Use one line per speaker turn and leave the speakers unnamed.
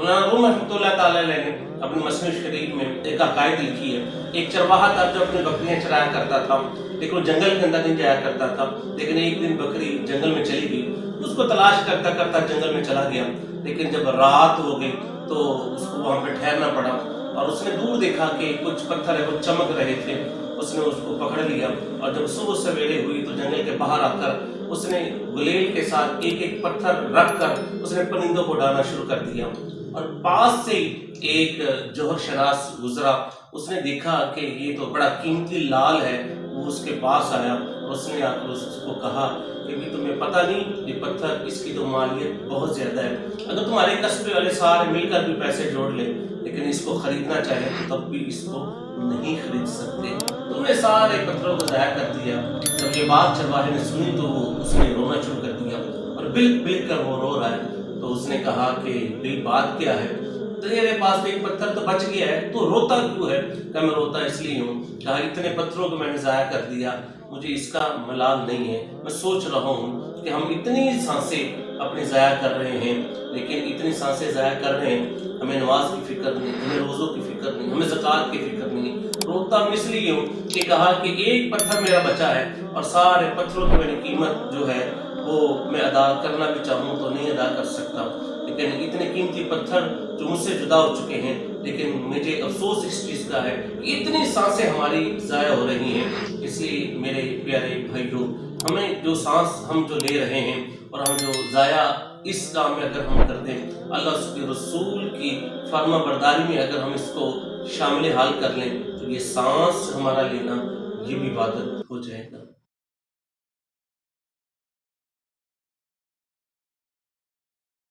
مولانا روم رحمۃ اللہ علیہ نے اپنی مصنوع شریف میں ایک عقائد لکھی ہے. ایک چرواہا تھا جو اپنی بکریاں چرایا کرتا تھا، لیکن وہ جنگل کے اندر نہیں جایا کرتا تھا. لیکن ایک دن بکری جنگل میں چلی گئی، اس کو تلاش کرتا کرتا جنگل میں چلا گیا. لیکن جب رات ہو گئی تو اس کو وہاں پہ ٹھہرنا پڑا، اور اس نے دور دیکھا کہ کچھ پتھر ہے وہ چمک رہے تھے. اس نے اس کو پکڑ لیا، اور جب صبح سویرے ہوئی تو جنگل کے باہر آ کر اس نے گلیل کے ساتھ ایک ایک پتھر رکھ کر اس نے پرندوں کو ڈالنا شروع کر دیا. اور پاس سے ایک جوہر شناس گزرا، اس نے دیکھا کہ یہ تو بڑا قیمتی لال ہے. وہ اس کے پاس آیا اور اس نے آ کر اس کو کہا کہ بھی تمہیں پتہ نہیں، یہ پتھر اس کی تو مالیت بہت زیادہ ہے. اگر تمہارے قصبے والے سارے مل کر بھی پیسے جوڑ لیں لیکن اس کو خریدنا چاہے تو تب بھی اس کو نہیں خرید سکتے. تم نے سارے پتھروں کو ضائع کر دیا. جب یہ بات چرواہے نے سنی تو اس نے رونا شروع کر دیا، اور بلک بلک کر وہ رو رہا ہے. تو اس نے کہا کہ بھئی بات کیا ہے؟ تیرے پاس ایک پتھر تو بچ گیا ہے، تو روتا کیوں ہے؟ کہ میں روتا اس لیے ہوں، کہا اتنے پتھروں کو میں نے ضائع کر دیا، مجھے اس کا ملال نہیں ہے. میں سوچ رہا ہوں کہ ہم اتنی سانسیں اپنی ضائع کر رہے ہیں، لیکن اتنی سانسیں ضائع کر رہے ہیں، ہمیں نماز کی فکر نہیں، ہمیں روزوں کی فکر نہیں، ہمیں زکوٰۃ کی فکر نہیں. روتا میں اس لیے ہوں کہ کہا کہ ایک پتھر میرا بچا ہے، اور سارے پتھروں کی میں نے قیمت جو ہے وہ میں ادا کرنا بھی چاہوں تو نہیں ادا کر سکتا. لیکن اتنے قیمتی پتھر جو مجھ سے جدا ہو چکے ہیں، لیکن مجھے افسوس اس چیز کا ہے کہ اتنی سانسیں ہماری ضائع ہو رہی ہیں. اس لیے میرے پیارے بھائیوں، ہمیں جو سانس ہم جو لے رہے ہیں اور ہم جو ضائع اس کام میں اگر ہم کر دیں، اللہ اس کے رسول کی فرما برداری میں اگر ہم اس کو شامل حال کر لیں تو یہ سانس ہمارا لینا یہ بھی عبادت ہو جائے گا.